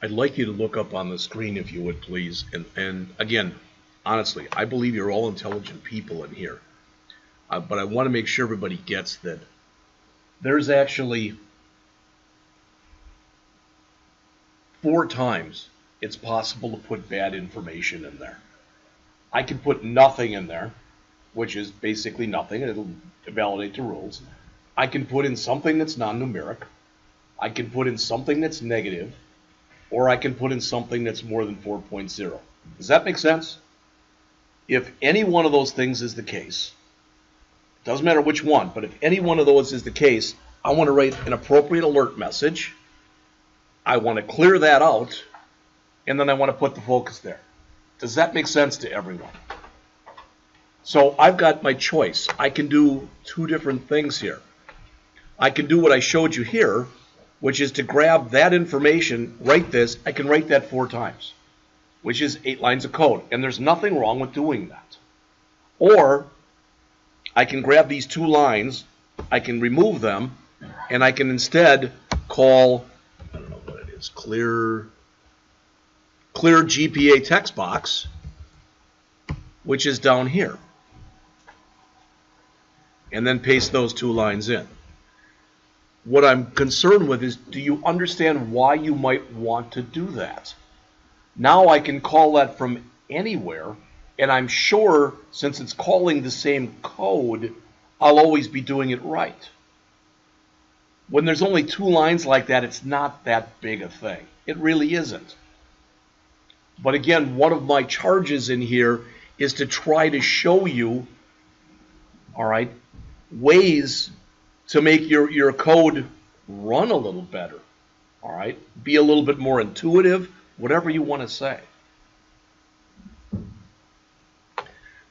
I'd like you to look up on the screen, if you would, please. And again, honestly, I believe you're all intelligent people in here. But I want to make sure everybody gets that there's actually 4 times it's possible to put bad information in there. I can put nothing in there, which is basically nothing, and it'll validate the rules. I can put in something that's non-numeric. I can put in something that's negative, or I can put in something that's more than 4.0. Does that make sense? If any one of those things is the case, doesn't matter which one, but if any one of those is the case, I want to write an appropriate alert message. I want to clear that out, and then I want to put the focus there. Does that make sense to everyone? So I've got my choice. I can do 2 different things here. I can do what I showed you here, which is to grab that information, write this. I can write that 4 times, which is 8 lines of code, and there's nothing wrong with doing that. Or I can grab these 2 lines, I can remove them, and I can instead call, I don't know what it is, clear GPA text box, which is down here, and then paste those 2 lines in. What I'm concerned with is, do you understand why you might want to do that? Now I can call that from anywhere, and I'm sure since it's calling the same code, I'll always be doing it right. When there's only 2 lines like that, it's not that big a thing. It really isn't. But again, one of my charges in here is to try to show you, all right, ways to make your code run a little better, all right? Be a little bit more intuitive, whatever you want to say.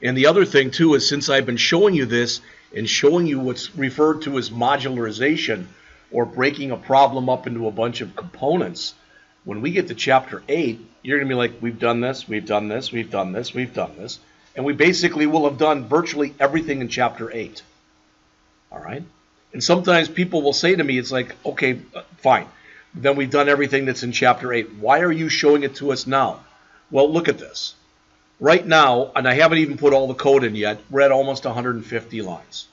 And the other thing, too, is since I've been showing you this and showing you what's referred to as modularization, or breaking a problem up into a bunch of components, when we get to Chapter 8, you're going to be like, we've done this, we've done this, we've done this, we've done this. And we basically will have done virtually everything in Chapter 8. All right? And sometimes people will say to me, it's like, okay, fine. Then we've done everything that's in Chapter 8. Why are you showing it to us now? Well, look at this. Right now, and I haven't even put all the code in yet, we're at almost 150 lines.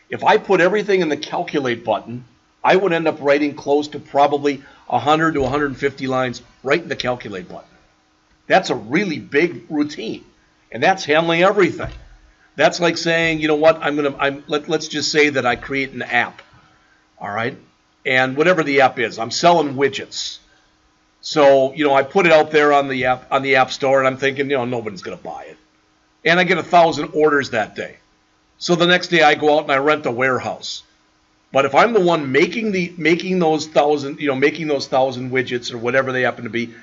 If I put everything in the calculate button, I would end up writing close to probably 100 to 150 lines right in the calculate button. That's a really big routine, and that's handling everything. That's like saying, you know what, let's just say that I create an app, all right? And whatever the app is, I'm selling widgets. So, you know, I put it out there on the app store, and I'm thinking, you know, nobody's going to buy it. And I get 1,000 orders that day. So the next day I go out and I rent a warehouse. But if I'm the one making those 1,000 widgets or whatever they happen to be,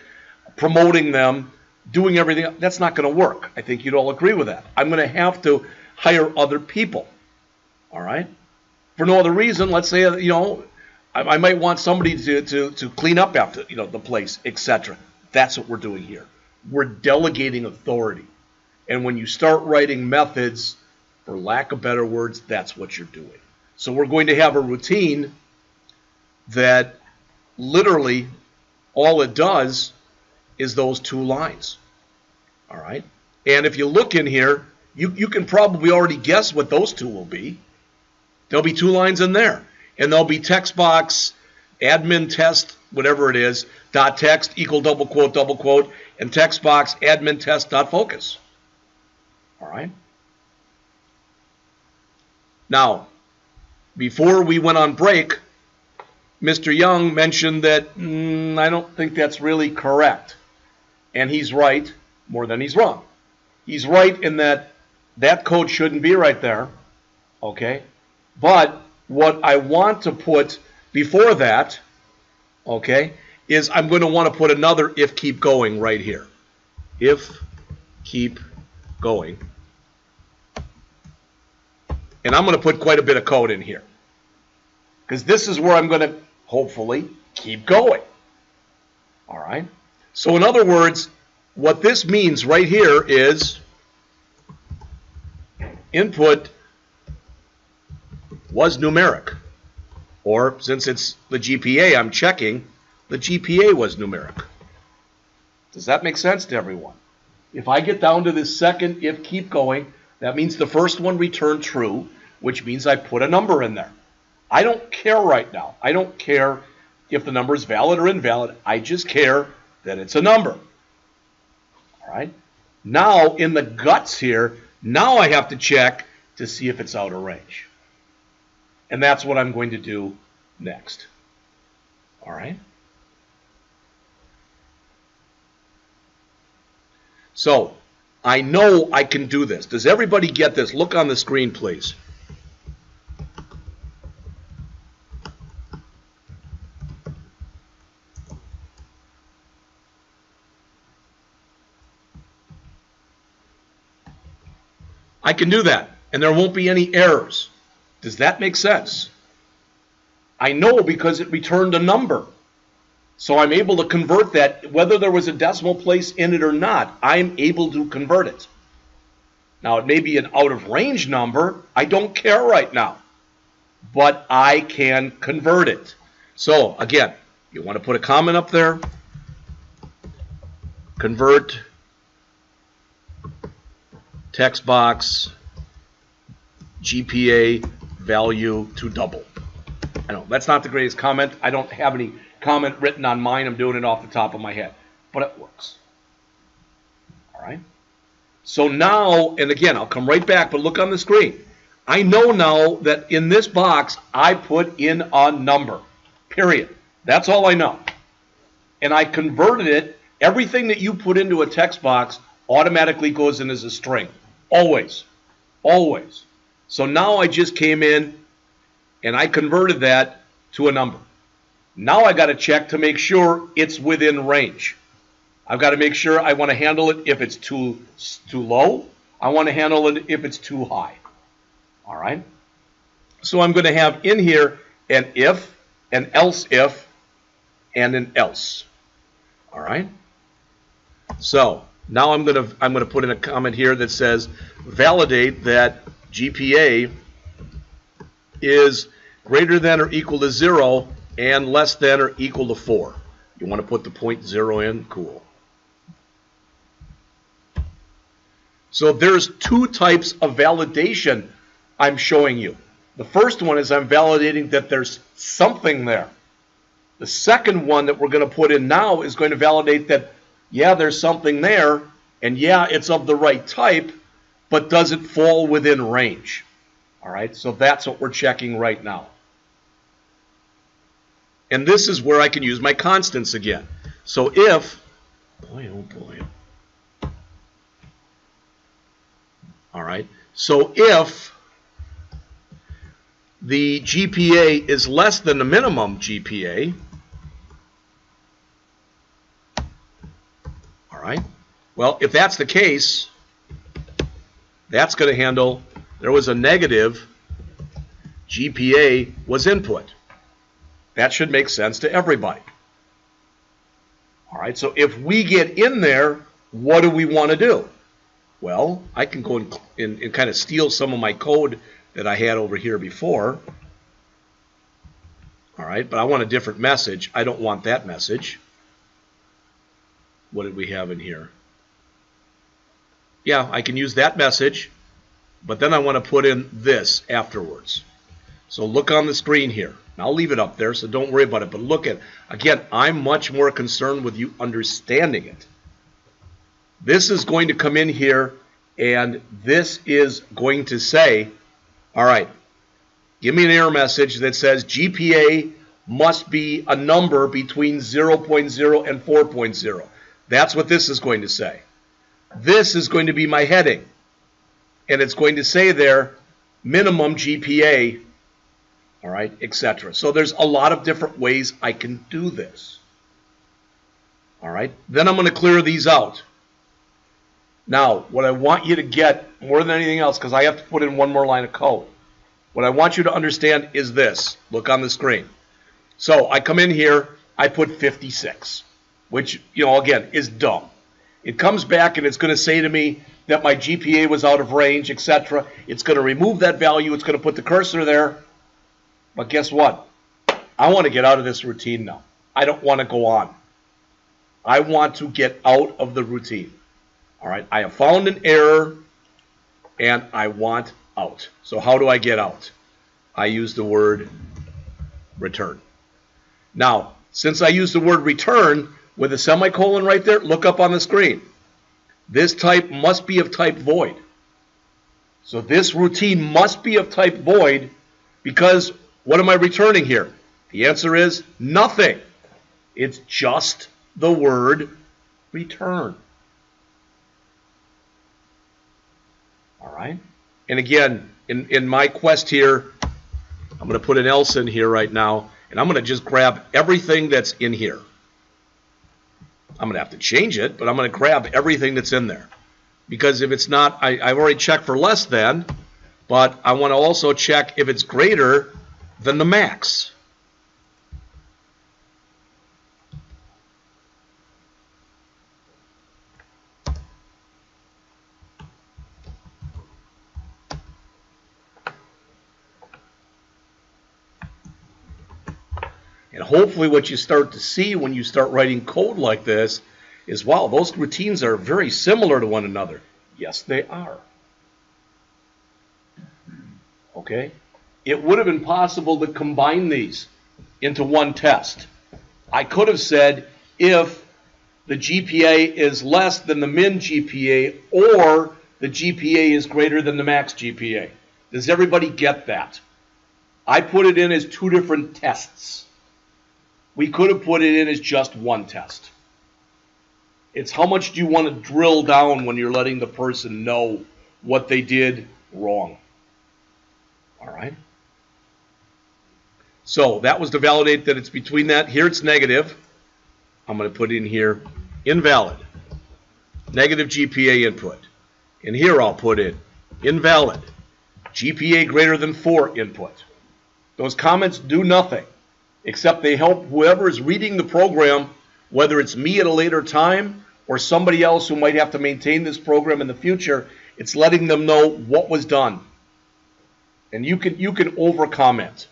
promoting them, doing everything, that's not going to work. I think you'd all agree with that. I'm going to have to hire other people. All right? For no other reason, let's say, you know, I might want somebody to clean up after, you know, the place, etc. That's what we're doing here. We're delegating authority. And when you start writing methods, for lack of better words, that's what you're doing. So we're going to have a routine that literally all it does is those 2 lines. All right? And if you look in here, you can probably already guess what those 2 will be. There'll be 2 lines in there. And there'll be text box, admin test, whatever it is, dot text equal double quote, and text box admin test dot focus. All right? Now, before we went on break, Mr. Young mentioned that I don't think that's really correct. And he's right more than he's wrong. He's right in that code shouldn't be right there. Okay? But what I want to put before that, okay, is I'm going to want to put another if keep going right here. If keep going. And I'm going to put quite a bit of code in here, because this is where I'm going to hopefully keep going. All right? So in other words, what this means right here is input was numeric. Or since it's the GPA I'm checking, the GPA was numeric. Does that make sense to everyone? If I get down to this second if keep going, that means the first one returned true, which means I put a number in there. I don't care right now. I don't care if the number is valid or invalid. I just care that it's a number. All right? Now, in the guts here, now I have to check to see if it's out of range. And that's what I'm going to do next. All right? So, I know I can do this. Does everybody get this? Look on the screen, please. I can do that, and there won't be any errors. Does that make sense? I know because it returned a number. So I'm able to convert that, whether there was a decimal place in it or not, I'm able to convert it. Now, it may be an out-of-range number. I don't care right now. But I can convert it. So, again, you want to put a comment up there. Convert text box GPA value to double. I know that's not the greatest comment. I don't have any comment written on mine. I'm doing it off the top of my head, but it works. All right. So now, and again, I'll come right back, but look on the screen. I know now that in this box I put in a number. Period. That's all I know. And I converted it. Everything that you put into a text box automatically goes in as a string. Always. Always. So now I just came in and I converted that to a number. Now I got to check to make sure it's within range. I've got to make sure I want to handle it if it's too low. I want to handle it if it's too high. All right? So I'm going to have in here an if, an else if, and an else. All right? So now I'm going to put in a comment here that says validate that GPA is greater than or equal to 0 and less than or equal to 4. You want to put the 0.0 in? Cool. So there's two types of validation I'm showing you. The first one is I'm validating that there's something there. The second one that we're going to put in now is going to validate that, yeah, there's something there, and yeah, it's of the right type, but does it fall within range? All right, so that's what we're checking right now. And this is where I can use my constants again. So if, boy, oh boy. All right, so if the GPA is less than the minimum GPA, all right, well, if that's the case, that's going to handle, there was a negative GPA was input. That should make sense to everybody. All right, so if we get in there, what do we want to do? Well, I can go and kind of steal some of my code that I had over here before. All right, but I want a different message. I don't want that message. What did we have in here? Yeah, I can use that message, but then I want to put in this afterwards. So look on the screen here. I'll leave it up there, so don't worry about it. But look at, again, I'm much more concerned with you understanding it. This is going to come in here, and this is going to say, all right, give me an error message that says GPA must be a number between 0.0 and 4.0. That's what this is going to say. This is going to be my heading, and it's going to say there, minimum GPA, all right, etc. So there's a lot of different ways I can do this. All right, then I'm going to clear these out. Now, what I want you to get more than anything else, because I have to put in one more line of code, what I want you to understand is this. Look on the screen. So I come in here, I put 56, which, you know, again, is dumb. It comes back and it's going to say to me that my GPA was out of range, etc. It's going to remove that value. It's going to put the cursor there. But guess what? I want to get out of this routine now. I don't want to go on. I want to get out of the routine. All right, I have found an error and I want out. So how do I get out? I use the word return. Now, since I use the word return with a semicolon right there, look up on the screen. This type must be of type void. So this routine must be of type void because what am I returning here? The answer is nothing. It's just the word return. All right? And again, in my quest here, I'm going to put an else in here right now, and I'm going to just grab everything that's in here. I'm going to have to change it, but I'm going to grab everything that's in there. Because if it's not, I've already checked for less than, but I want to also check if it's greater than the max. And hopefully what you start to see when you start writing code like this is, wow, those routines are very similar to one another. Yes, they are. Okay? It would have been possible to combine these into one test. I could have said if the GPA is less than the min GPA or the GPA is greater than the max GPA. Does everybody get that? I put it in as two different tests. We could have put it in as just one test. It's how much do you want to drill down when you're letting the person know what they did wrong. All right? So that was to validate that it's between that. Here it's negative. I'm going to put in here invalid. Negative GPA input. And here I'll put in invalid. GPA greater than 4 input. Those comments do nothing, except they help whoever is reading the program, whether it's me at a later time or somebody else who might have to maintain this program in the future. It's letting them know what was done. And you can over comment.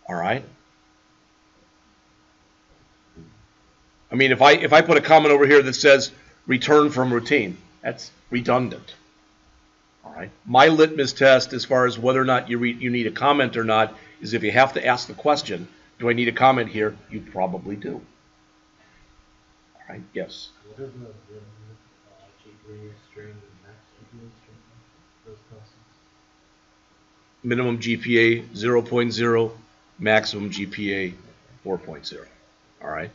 All right? I mean, if I put a comment over here that says return from routine, that's redundant. All right? My litmus test as far as whether or not you need a comment or not is if you have to ask the question, do I need a comment here? You probably do. All right, yes? What are the GPA string and max GPA string? Those constants? Minimum GPA 0.0, maximum GPA 4.0. All right?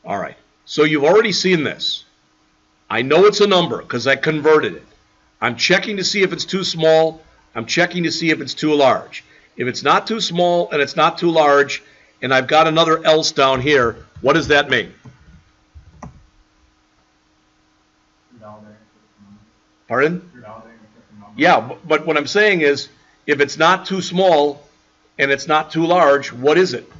All right. So you've already seen this. I know it's a number because I converted it. I'm checking to see if it's too small. I'm checking to see if it's too large. If it's not too small and it's not too large, and I've got another else down here, what does that mean? Pardon? Yeah, but what I'm saying is, if it's not too small and it's not too large, what is it?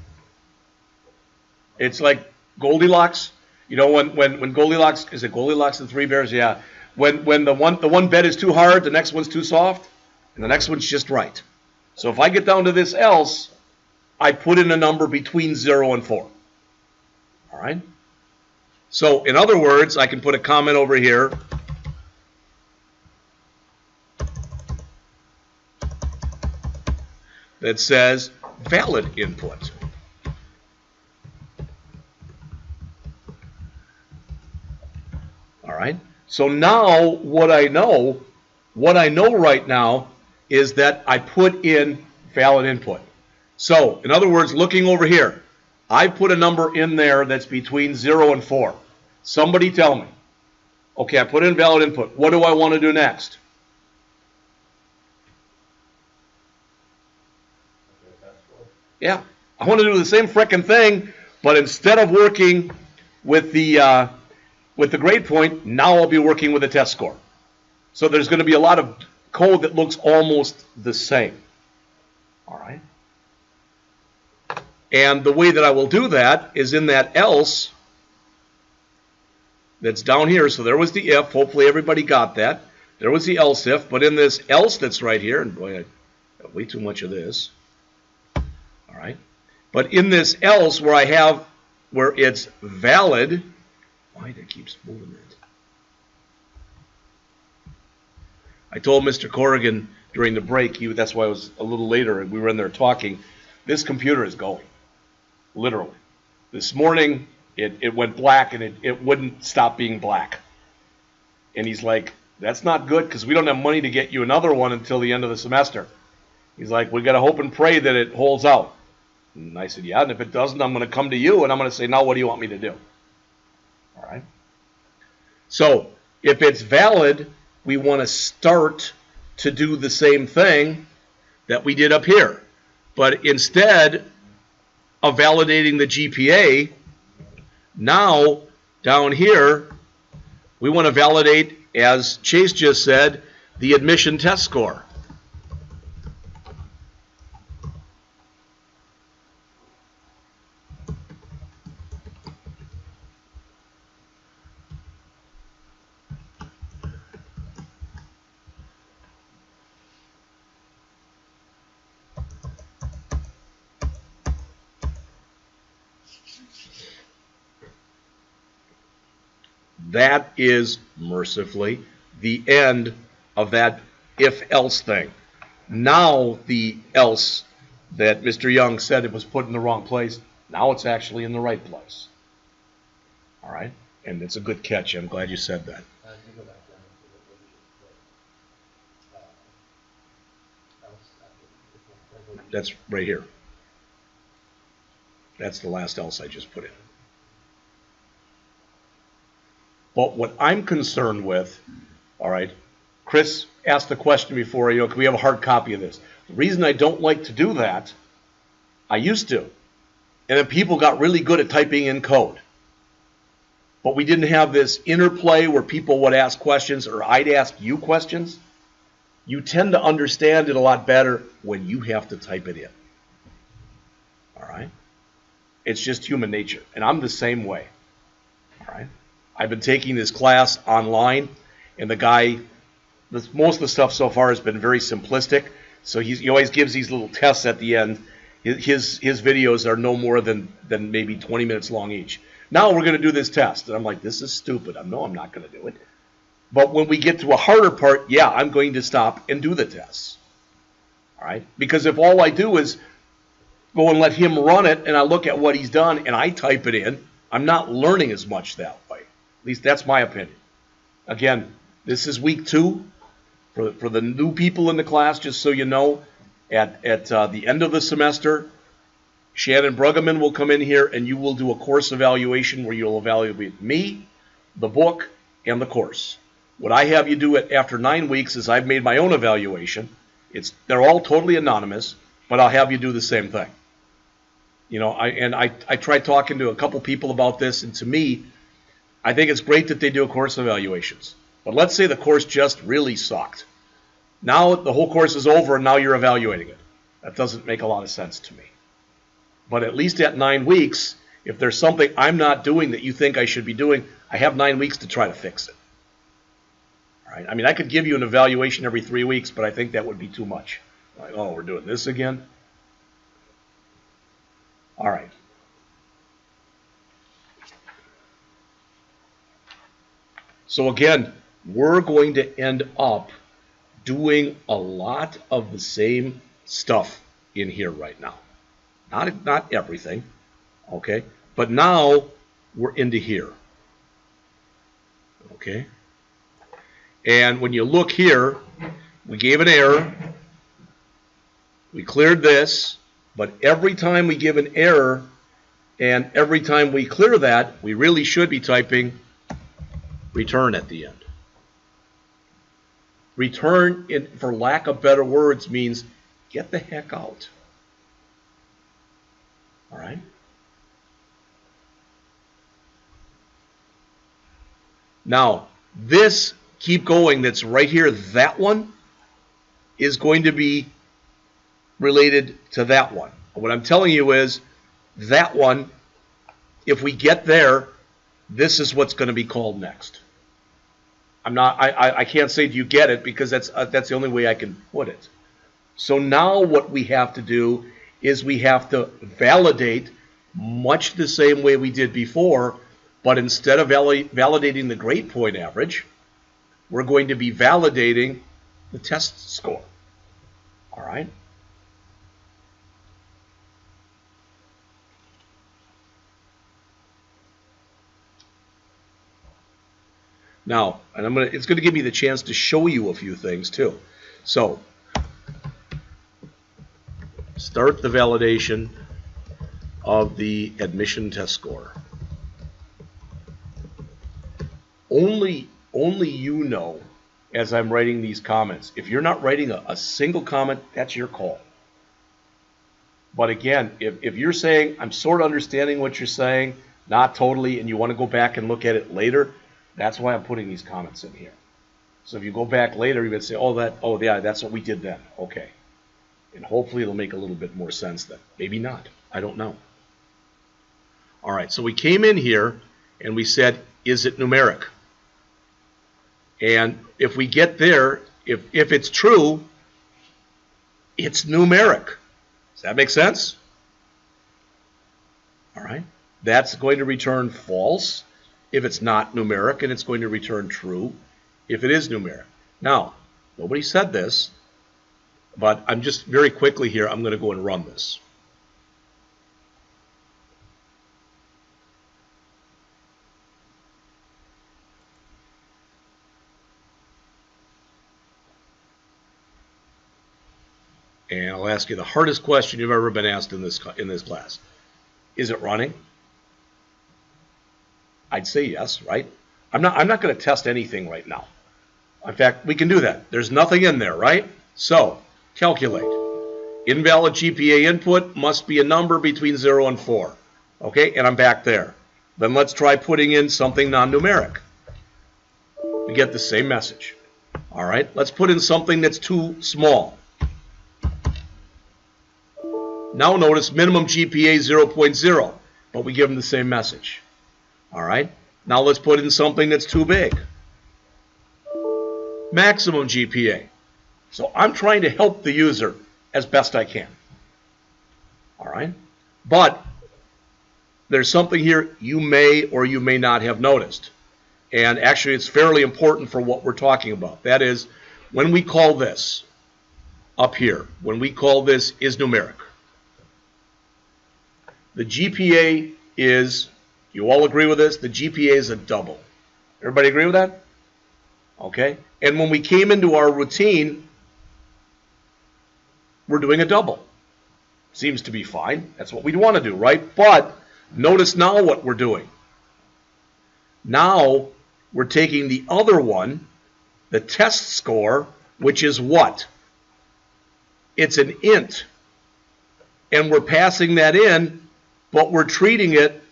It's like Goldilocks. You know, when Goldilocks, is it Goldilocks and the Three Bears? Yeah. When the one bed is too hard, the next one's too soft, and the next one's just right. So if I get down to this else, I put in a number between 0 and 4. All right? So in other words, I can put a comment over here. That says valid input. All right? So now what I know right now is that I put in valid input. So, in other words, looking over here, I put a number in there that's between 0 and 4. Somebody tell me. Okay, I put in valid input. What do I want to do next? Yeah, I want to do the same frickin' thing, but instead of working with the grade point, now I'll be working with the test score. So there's going to be a lot of code that looks almost the same. All right? And the way that I will do that is in that else that's down here. So there was the if. Hopefully everybody got that. There was the else if. But in this else that's right here, and boy, I got way too much of this. All right? But in this else where I have where it's valid. Why did it keep moving it? I told Mr. Corrigan during the break, that's why I was a little later, and we were in there talking, this computer is going, literally. This morning, it went black, and it wouldn't stop being black. And he's like, that's not good, because we don't have money to get you another one until the end of the semester. He's like, we got to hope and pray that it holds out. And I said, yeah, and if it doesn't, I'm going to come to you, and I'm going to say, now what do you want me to do? All right? So, if it's valid, we want to start to do the same thing that we did up here. But instead of validating the GPA, now down here, we want to validate, as Chase just said, the admission test score. That is, mercifully, the end of that if-else thing. Now the else that Mr. Young said it was put in the wrong place, now it's actually in the right place. All right? And it's a good catch. I'm glad you said that. That's right here. That's the last else I just put in. But what I'm concerned with, all right, Chris asked the question before, can we have a hard copy of this? The reason I don't like to do that, I used to. And then people got really good at typing in code. But we didn't have this interplay where people would ask questions or I'd ask you questions. You tend to understand it a lot better when you have to type it in. All right? It's just human nature. And I'm the same way. All right? I've been taking this class online, and the guy, most of the stuff so far has been very simplistic. So he always gives these little tests at the end. His videos are no more than maybe 20 minutes long each. Now we're going to do this test. And I'm like, this is stupid. No, I'm not going to do it. But when we get to a harder part, yeah, I'm going to stop and do the tests. All right? Because if all I do is go and let him run it, and I look at what he's done, and I type it in, I'm not learning as much that way. At least that's my opinion. Again, this is week 2 for the new people in the class. Just so you know, at the end of the semester, Shannon Bruggeman will come in here and you will do a course evaluation where you'll evaluate me, the book, and the course. What I have you do after 9 weeks is I've made my own evaluation. They're all totally anonymous, but I'll have you do the same thing. I tried talking to a couple people about this, and to me, I think it's great that they do course evaluations. But let's say the course just really sucked. Now the whole course is over and now you're evaluating it. That doesn't make a lot of sense to me. But at least at 9 weeks, if there's something I'm not doing that you think I should be doing, I have 9 weeks to try to fix it. All right? I mean, I could give you an evaluation every 3 weeks, but I think that would be too much. Like, oh, we're doing this again? All right. So again, we're going to end up doing a lot of the same stuff in here right now. Not everything, okay? But now we're into here, okay? And when you look here, we gave an error. We cleared this, but every time we give an error and every time we clear that, we really should be typing return at the end. Return, for lack of better words, means get the heck out. All right? Now, this, keep going, that's right here, that one is going to be related to that one. What I'm telling you is that one, if we get there, this is what's going to be called next. I can't say do you get it because that's the only way I can put it. So now what we have to do is we have to validate much the same way we did before, but instead of validating the grade point average, we're going to be validating the test score. All right? Now, and it's going to give me the chance to show you a few things too. So, start the validation of the admission test score. Only you know, as I'm writing these comments. If you're not writing a single comment, that's your call. But again, if you're saying, I'm sort of understanding what you're saying, not totally, and you want to go back and look at it later, that's why I'm putting these comments in here. So if you go back later, you're going to say, oh yeah, that's what we did then. Okay. And hopefully it'll make a little bit more sense then. Maybe not. I don't know. All right, so we came in here and we said, is it numeric? And if we get there, if it's true, it's numeric. Does that make sense? All right. That's going to return false if it's not numeric, and it's going to return true if it is numeric. Now, nobody said this, but I'm just very quickly here, I'm going to go and run this. And I'll ask you the hardest question you've ever been asked in this class. Is it running? I'd say yes, right? I'm not going to test anything right now. In fact, we can do that. There's nothing in there, right? So, calculate. Invalid GPA input must be a number between 0 and 4. Okay, and I'm back there. Then let's try putting in something non-numeric. We get the same message. All right, let's put in something that's too small. Now notice minimum GPA 0.0, but we give them the same message. All right, now let's put in something that's too big. Maximum GPA. So I'm trying to help the user as best I can. All right, but there's something here you may or you may not have noticed. And actually it's fairly important for what we're talking about. That is, when we call this up here, when we call this is numeric, the GPA is, you all agree with this? The GPA is a double. Everybody agree with that? Okay. And when we came into our routine, we're doing a double. Seems to be fine. That's what we'd want to do, right? But notice now what we're doing. Now we're taking the other one, the test score, which is what? It's an int. And we're passing that in, but we're treating it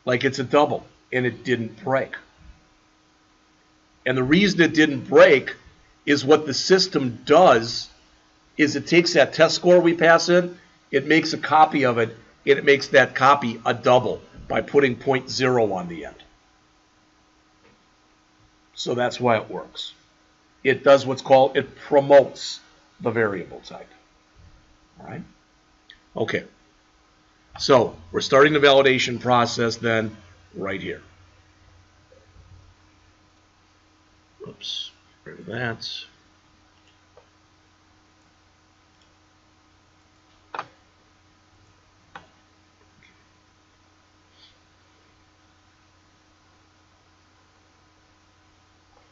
like it's a double, and it didn't break. And the reason it didn't break is what the system does is it takes that test score we pass in, it makes a copy of it, and it makes that copy a double by putting 0.0 on the end. So that's why it works. It does what's called, it promotes the variable type. All right? Okay. So we're starting the validation process then right here. Oops, get rid of that.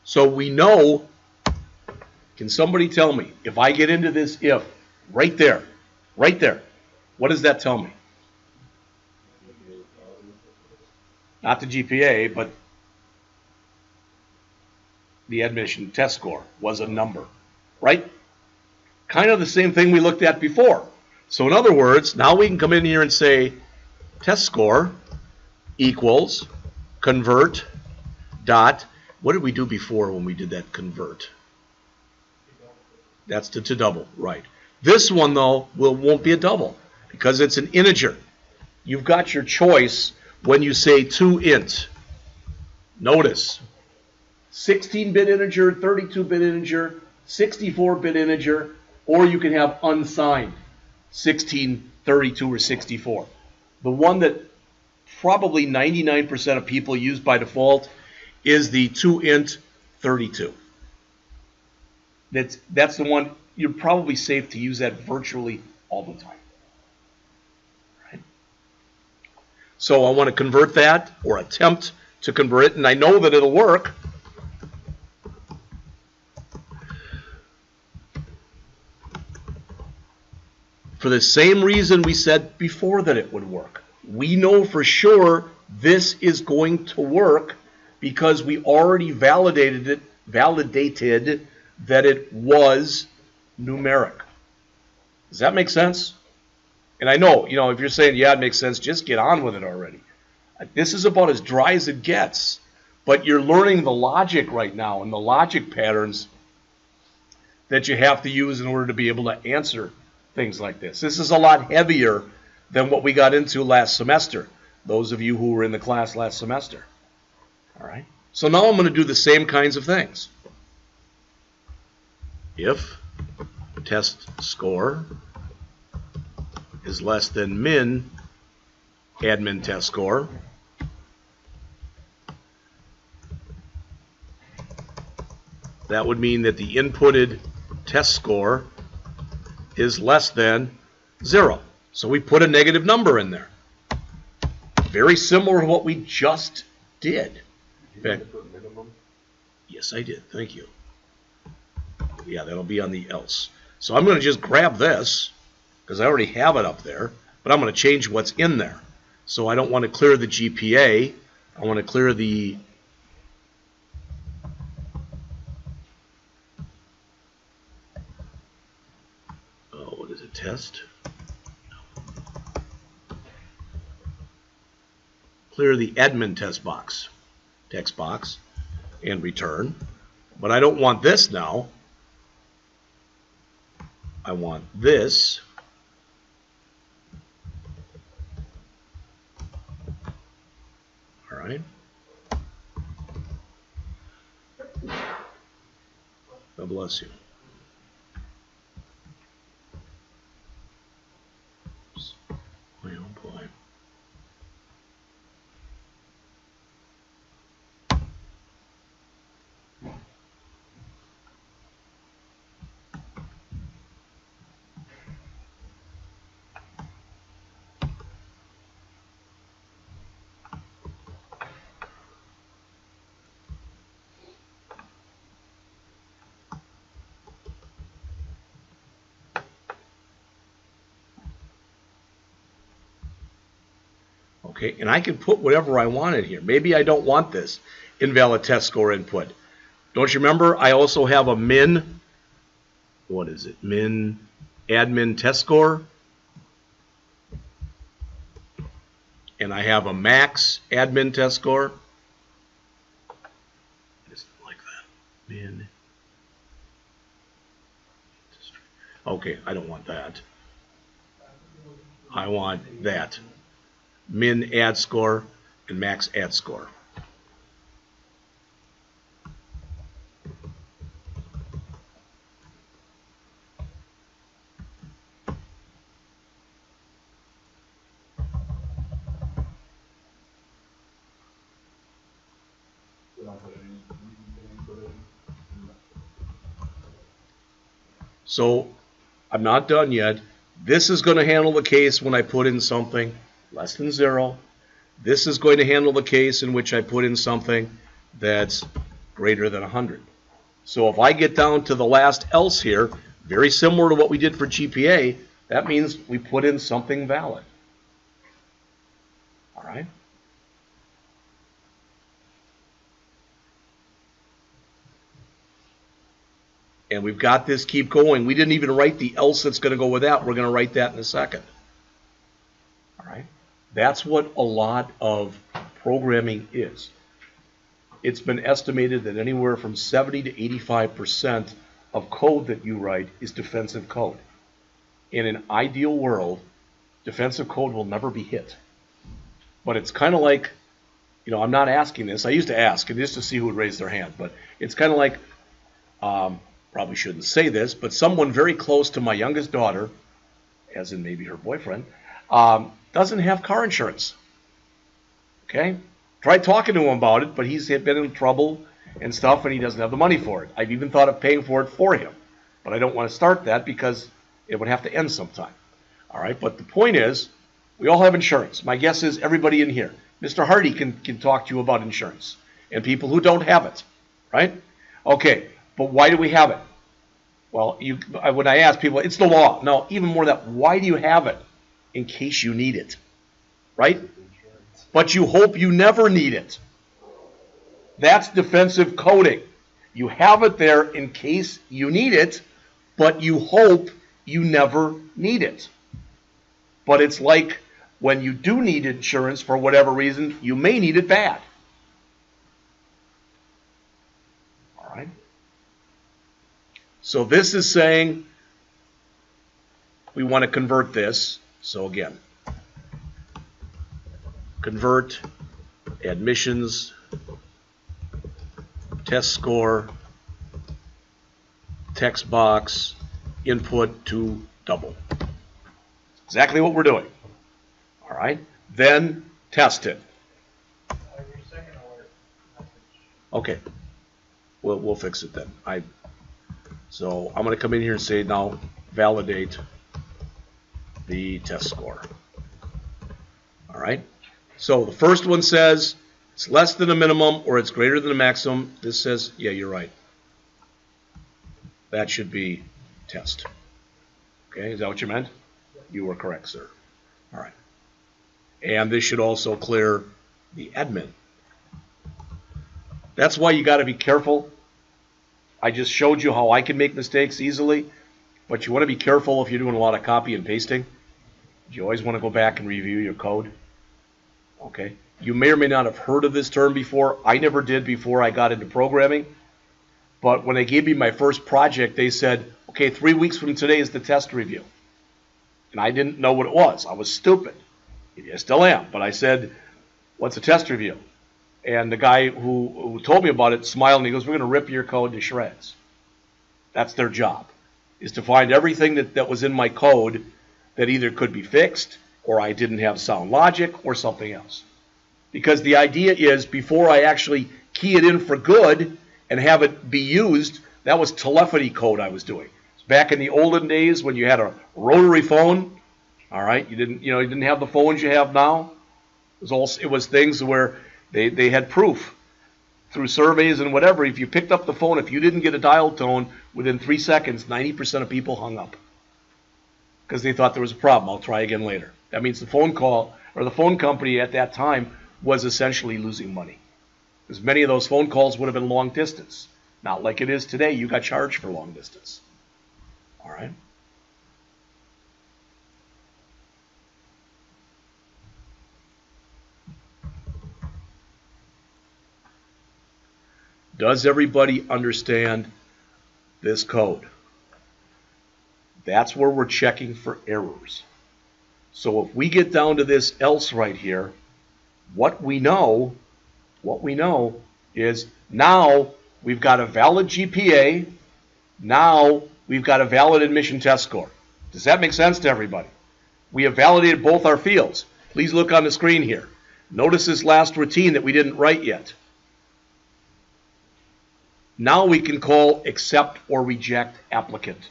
So we know, can somebody tell me, if I get into this if, right there, what does that tell me? Not the GPA, but the admission test score was a number, right? Kind of the same thing we looked at before. So in other words, now we can come in here and say test score equals convert dot, what did we do before when we did that convert? That's to double, right. This one though won't be a double because it's an integer. You've got your choice when you say to int. Notice 16-bit integer, 32-bit integer, 64-bit integer, or you can have unsigned 16 32 or 64. The one that probably 99% of people use by default is the 2int 32. That's the one you're probably safe to use that virtually all the time. Right? So I want to convert that, or attempt to convert it, and I know that it'll work. For the same reason we said before that it would work. We know for sure this is going to work because we already validated that it was numeric. Does that make sense? And I know, if you're saying, yeah, it makes sense, just get on with it already. This is about as dry as it gets. But you're learning the logic right now and the logic patterns that you have to use in order to be able to answer things like this. This is a lot heavier than what we got into last semester, those of you who were in the class last semester. All right? So now I'm going to do the same kinds of things. If test score is less than min admin test score, that would mean that the inputted test score is less than 0. So we put a negative number in there. Very similar to what we just did. Did you put minimum? Yes, I did. Thank you. Yeah, that'll be on the else. So I'm going to just grab this, because I already have it up there, but I'm going to change what's in there. So I don't want to clear the GPA. I want to clear the what is it, test? Clear the admin test box, text box, and return. But I don't want this now. I want this. All right. God bless you. Oh boy. Okay, and I can put whatever I want in here. Maybe I don't want this invalid test score input. Don't you remember I also have a min, what is it, min admin test score? And I have a max admin test score. I just don't like that. Min. Okay, I don't want that. I want that. Min add score and max add score. So I'm not done yet. This is going to handle the case when I put in something less than 0. This is going to handle the case in which I put in something that's greater than 100. So if I get down to the last else here, very similar to what we did for GPA, that means we put in something valid. All right? And we've got this keep going. We didn't even write the else that's going to go with that. We're going to write that in a second. All right? That's what a lot of programming is. It's been estimated that anywhere from 70 to 85% of code that you write is defensive code. In an ideal world, defensive code will never be hit. But it's kind of like, I'm not asking this. I used to ask just to see who would raise their hand. But it's kind of like, probably shouldn't say this, but someone very close to my youngest daughter as in maybe her boyfriend, doesn't have car insurance. Okay? Tried talking to him about it, but he's been in trouble and stuff, and he doesn't have the money for it. I've even thought of paying for it for him, but I don't want to start that because it would have to end sometime. All right, but the point is, we all have insurance. My guess is everybody in here, Mr. Hardy can talk to you about insurance, and people who don't have it, right? Okay, but why do we have it? Well, when I ask people, it's the law. No, even more than that, why do you have it? In case you need it, right? But you hope you never need it. That's defensive coding. You have it there in case you need it, but you hope you never need it. But it's like when you do need insurance for whatever reason, you may need it bad. All right? So this is saying we want to convert this. So again, convert admissions test score text box input to double. Exactly what we're doing. All right. Then test it. Your second alert message. Okay. We'll fix it then. So I'm going to come in here and say now validate the test score. All right. So the first one says it's less than a minimum or it's greater than a maximum. This says, yeah, you're right. That should be test. Okay, is that what you meant? You were correct, sir. All right. And this should also clear the admin. That's why you got to be careful. I just showed you how I can make mistakes easily, but you want to be careful if you're doing a lot of copy and pasting. You always want to go back and review your code. Okay. You may or may not have heard of this term before. I never did before I got into programming. But when they gave me my first project, they said, okay, 3 weeks from today is the test review. And I didn't know what it was. I was stupid. I still am. But I said, what's a test review? And the guy who told me about it smiled and he goes, we're going to rip your code to shreds. That's their job, is to find everything that was in my code that either could be fixed or I didn't have sound logic or something else. Because the idea is before I actually key it in for good and have it be used, that was telephony code I was doing. Back in the olden days when you had a rotary phone, all right, you didn't have the phones you have now. It was things where they had proof through surveys and whatever. If you picked up the phone, if you didn't get a dial tone within 3 seconds, 90% of people hung up because they thought there was a problem. I'll try again later. That means the phone call or the phone company at that time was essentially losing money because many of those phone calls would have been long distance. Not like it is today. You got charged for long distance. All right. Does everybody understand this code? That's where we're checking for errors. So if we get down to this else right here, what we know is now we've got a valid GPA, now we've got a valid admission test score. Does that make sense to everybody? We have validated both our fields. Please look on the screen here. Notice this last routine that we didn't write yet. Now we can call accept or reject applicant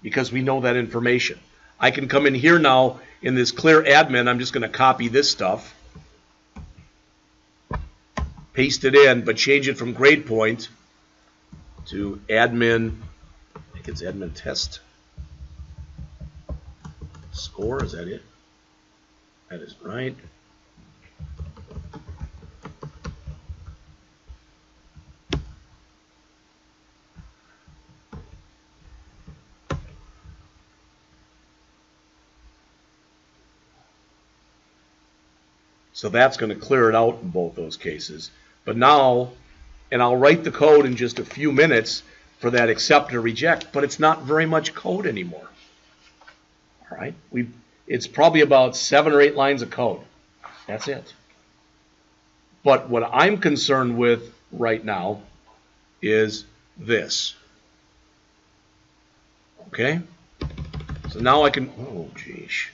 because we know that information. I can come in here now in this clear admin. I'm just going to copy this stuff, paste it in, but change it from grade point to admin. I think it's admin test score. Is that it? That is right. So that's going to clear it out in both those cases. But now, and I'll write the code in just a few minutes for that accept or reject, but it's not very much code anymore. All right? It's probably about 7 or 8 lines of code. That's it. But what I'm concerned with right now is this. Okay? So now I can, oh geez.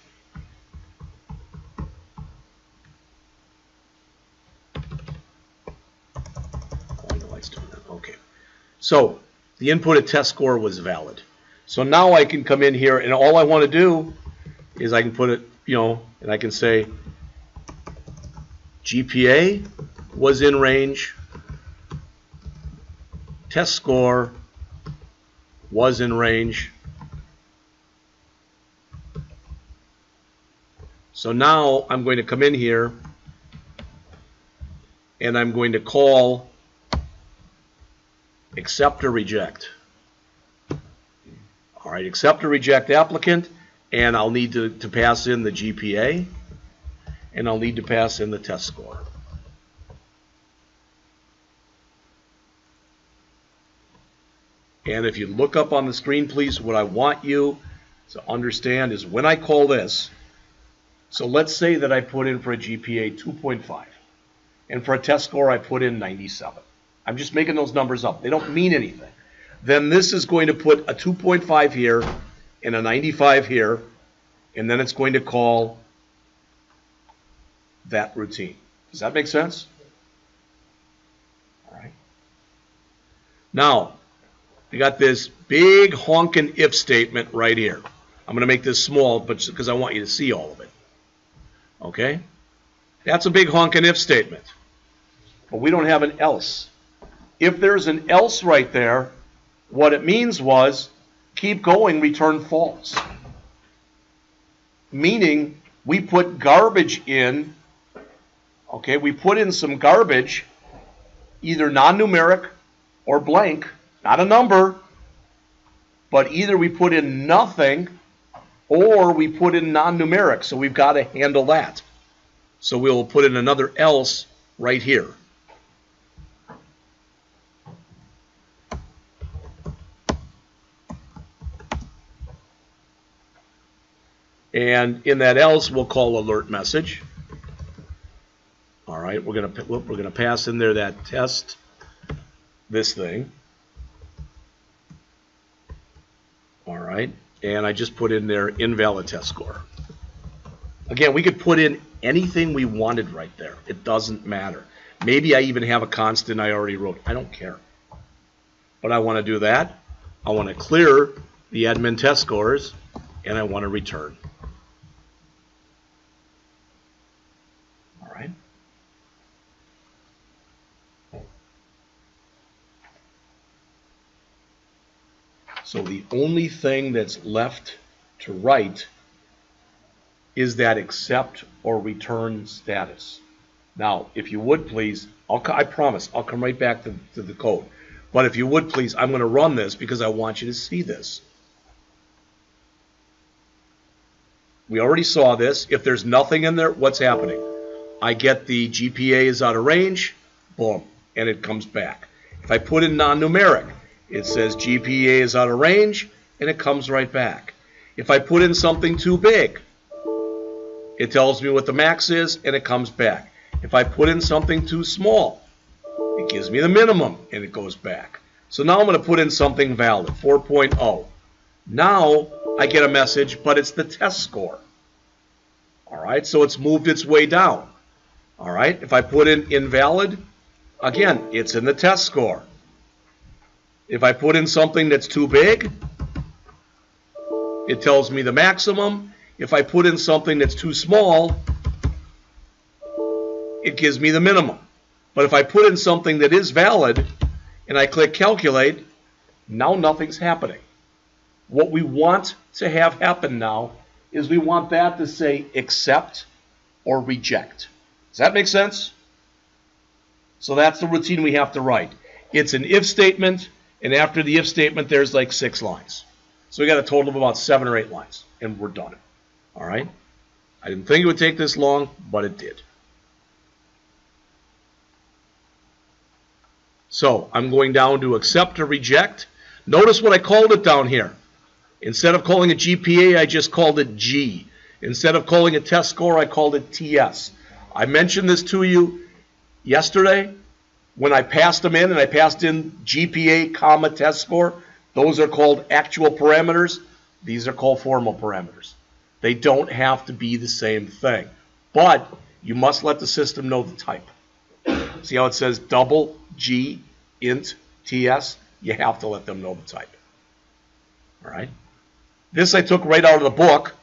I know it's doing that. Okay. So the inputted test score was valid. So now I can come in here and all I want to do is I can put it, and I can say GPA was in range, test score was in range. So now I'm going to come in here and I'm going to call accept or reject. All right, accept or reject applicant, and I'll need to pass in the GPA, and I'll need to pass in the test score. And if you look up on the screen, please, what I want you to understand is when I call this, so let's say that I put in for a GPA 2.5, and for a test score I put in 97. I'm just making those numbers up. They don't mean anything. Then this is going to put a 2.5 here and a 95 here, and then it's going to call that routine. Does that make sense? All right. Now, we got this big honking if statement right here. I'm going to make this small, but because I want you to see all of it. Okay? That's a big honking if statement. But we don't have an else. If there's an else right there, what it means was keep going, return false. Meaning we put garbage in, okay, we put in some garbage, either non-numeric or blank, not a number, but either we put in nothing or we put in non-numeric, so we've got to handle that. So we'll put in another else right here. And in that else, we'll call alert message. All right, we're gonna pass in there that test, this thing. All right, and I just put in there invalid test score. Again, we could put in anything we wanted right there. It doesn't matter. Maybe I even have a constant I already wrote. I don't care. But I want to do that. I want to clear the admin test scores, and I want to return. Right? So the only thing that's left to write is that accept or return status. Now, if you would please, I promise, I'll come right back to the code. But if you would please, I'm going to run this because I want you to see this. We already saw this. If there's nothing in there, what's happening? I get the GPA is out of range, boom, and it comes back. If I put in non-numeric, it says GPA is out of range, and it comes right back. If I put in something too big, it tells me what the max is, and it comes back. If I put in something too small, it gives me the minimum, and it goes back. So now I'm going to put in something valid, 4.0. Now I get a message, but it's the test score. All right, so it's moved its way down. All right, if I put in invalid, again, it's in the test score. If I put in something that's too big, it tells me the maximum. If I put in something that's too small, it gives me the minimum. But if I put in something that is valid and I click calculate, now nothing's happening. What we want to have happen now is we want that to say accept or reject. Does that make sense? So that's the routine we have to write. It's an if statement, and after the if statement, there's like 6 lines. So we got a total of about 7 or 8 lines, and we're done. All right? I didn't think it would take this long, but it did. So I'm going down to accept or reject. Notice what I called it down here. Instead of calling it GPA, I just called it G. Instead of calling it test score, I called it TS. I mentioned this to you yesterday when I passed them in, and I passed in GPA, comma, test score. Those are called actual parameters. These are called formal parameters. They don't have to be the same thing, but you must let the system know the type. See how it says double G int TS? You have to let them know the type. All right. This I took right out of the book.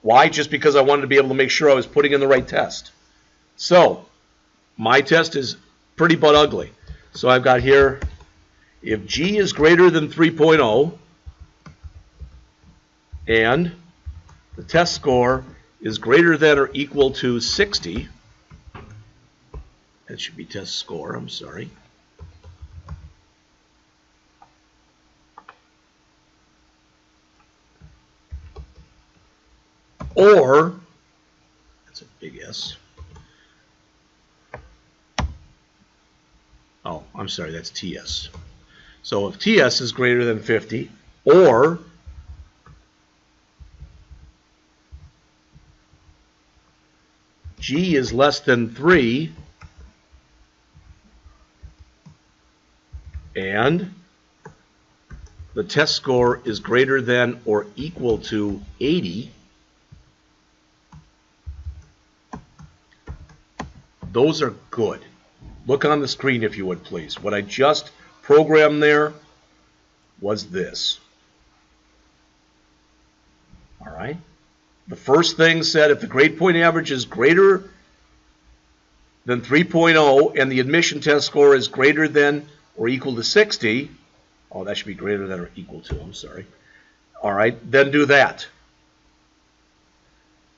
Why? Just because I wanted to be able to make sure I was putting in the right test. So my test is pretty but ugly. So I've got here, if G is greater than 3.0 and the test score is greater than or equal to 60, that should be test score, I'm sorry. Or, that's a big S. Oh, I'm sorry, that's TS. So if TS is greater than 50, or G is less than 3, and the test score is greater than or equal to 80, those are good. Look on the screen if you would, please. What I just programmed there was this. All right. The first thing said if the grade point average is greater than 3.0 and the admission test score is greater than or equal to 60, oh, that should be greater than or equal to, I'm sorry. All right, then do that.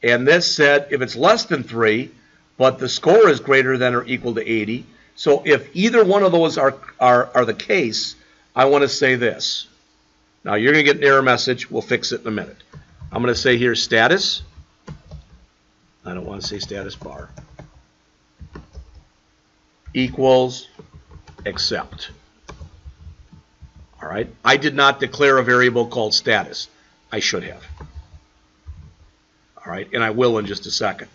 And this said if it's less than 3, but the score is greater than or equal to 80, so if either one of those are the case, I want to say this. Now you're going to get an error message. We'll fix it in a minute. I'm going to say here status. I don't want to say status bar. Equals accept. All right. I did not declare a variable called status. I should have. All right. And I will in just a second.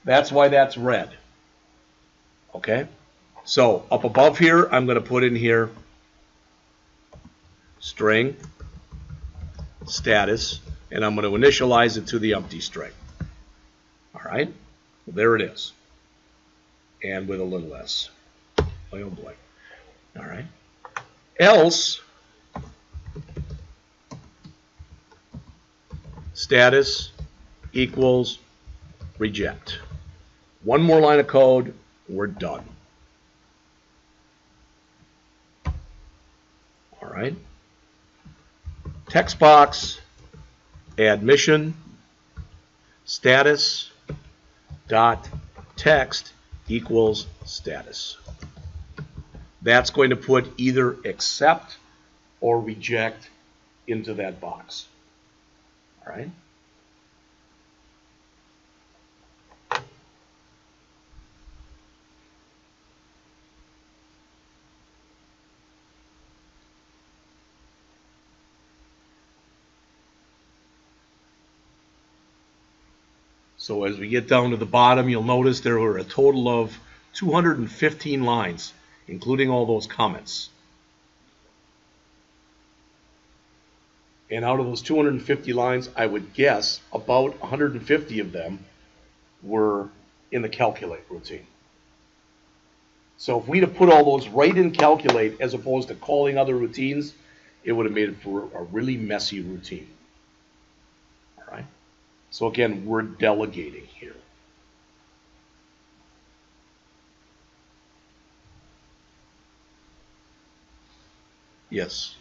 That's why that's red. Okay. So up above here, I'm going to put in here string status, and I'm going to initialize it to the empty string. All right, well, there it is, and with a little s. Boy, oh boy. All right. Else status equals reject. One more line of code, we're done. All right. Text box admission status dot text equals status. That's going to put either accept or reject into that box. All right. So as we get down to the bottom, you'll notice there were a total of 215 lines, including all those comments. And out of those 250 lines, I would guess about 150 of them were in the calculate routine. So if we'd have put all those right in calculate as opposed to calling other routines, it would have made it for a really messy routine. All right. So again, we're delegating here. Yes.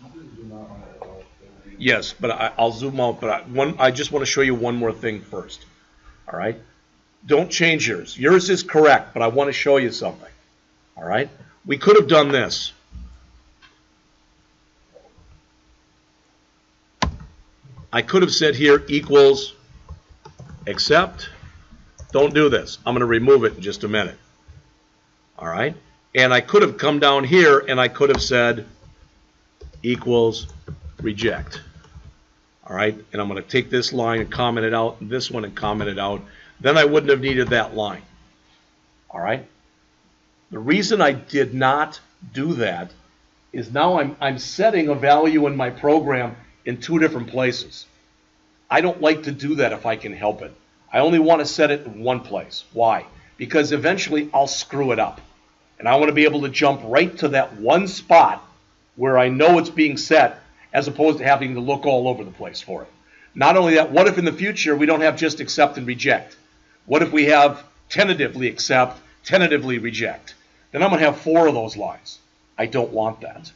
Yes, but I'll zoom out. But I just want to show you one more thing first. All right. Don't change yours. Yours is correct, but I want to show you something. All right. We could have done this. I could have said here equals accept. Don't do this. I'm going to remove it in just a minute. All right. And I could have come down here and I could have said equals reject. All right. And I'm going to take this line and comment it out, and this one and comment it out. Then I wouldn't have needed that line. All right. The reason I did not do that is now I'm setting a value in my program in two different places. I don't like to do that if I can help it. I only want to set it in one place. Why? Because eventually I'll screw it up. And I want to be able to jump right to that one spot where I know it's being set, as opposed to having to look all over the place for it. Not only that, what if in the future we don't have just accept and reject? What if we have tentatively accept, tentatively reject? Then I'm going to have 4 of those lines. I don't want that.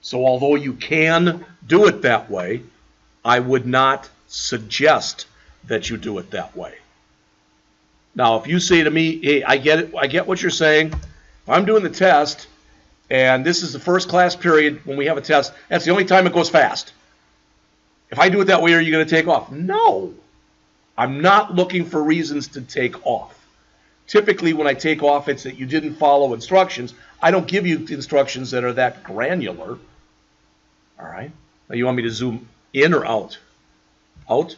So although you can do it that way, I would not suggest that you do it that way. Now, if you say to me, hey, I get it, I get what you're saying. If I'm doing the test, and this is the first class period when we have a test, that's the only time it goes fast. If I do it that way, are you going to take off? No. I'm not looking for reasons to take off. Typically, when I take off, it's that you didn't follow instructions. I don't give you instructions that are that granular. All right? Now, you want me to zoom in or out? Out?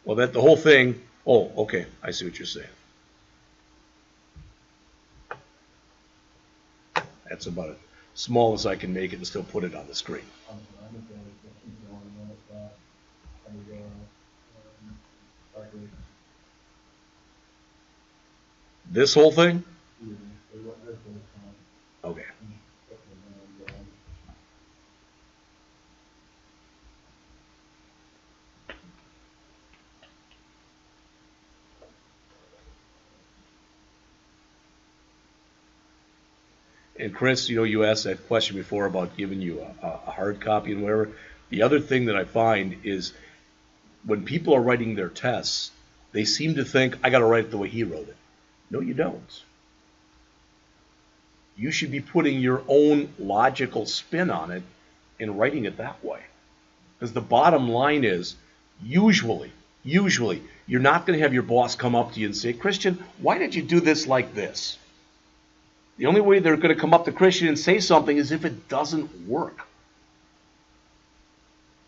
Well, that the whole thing, oh, okay, I see what you're saying. That's about as small as I can make it and still put it on the screen. This whole thing? Okay. And Chris, you know, you asked that question before about giving you a hard copy and whatever. The other thing that I find is when people are writing their tests, they seem to think, I got to write it the way he wrote it. No, you don't. You should be putting your own logical spin on it and writing it that way. Because the bottom line is, usually, you're not going to have your boss come up to you and say, Christian, why did you do this like this? The only way they're going to come up to Christian and say something is if it doesn't work.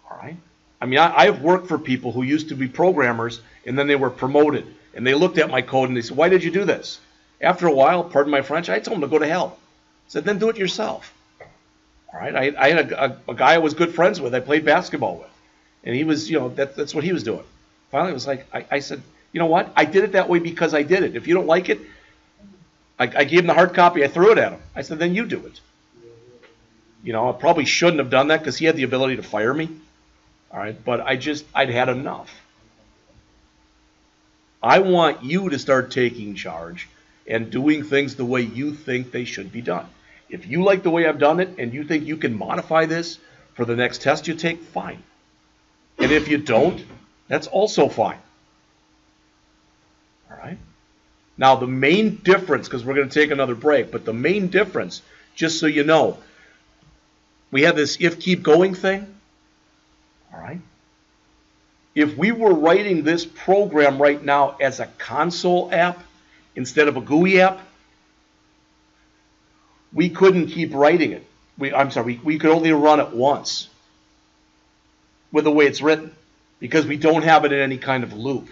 All right? I mean, I've worked for people who used to be programmers, and then they were promoted. And they looked at my code, and they said, why did you do this? After a while, pardon my French, I told them to go to hell. I said, then do it yourself. All right? I had a guy I was good friends with, I played basketball with. And he was, you know, that's what he was doing. Finally, it was like, I said, you know what? I did it that way because I did it. If you don't like it, I gave him the hard copy. I threw it at him. I said, then you do it. You know, I probably shouldn't have done that because he had the ability to fire me. All right, but I'd had enough. I want you to start taking charge and doing things the way you think they should be done. If you like the way I've done it and you think you can modify this for the next test you take, fine. And if you don't, that's also fine. All right? Now, the main difference, because we're going to take another break, but the main difference, just so you know, we have this if keep going thing. All right? If we were writing this program right now as a console app instead of a GUI app, we couldn't keep writing it. We could only run it once with the way it's written because we don't have it in any kind of loop.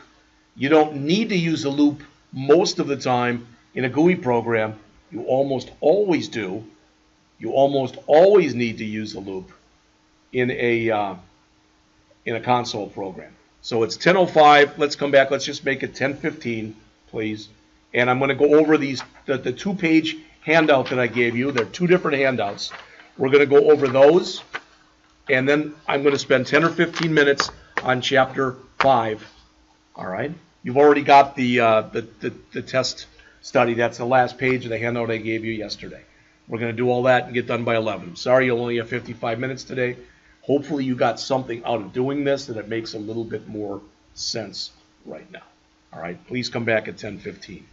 You don't need to use a loop most of the time in a GUI program. You almost always do. You almost always need to use a loop in a console program. So it's 10:05. Let's come back. Let's just make it 10:15, please. And I'm going to go over the 2-page handout that I gave you. There are 2 different handouts. We're going to go over those, and then I'm going to spend 10 or 15 minutes on Chapter 5. All right? You've already got the test study. That's the last page of the handout I gave you yesterday. We're going to do all that and get done by 11. Sorry, you'll only have 55 minutes today. Hopefully you got something out of doing this and it makes a little bit more sense right now. All right, please come back at 10:15.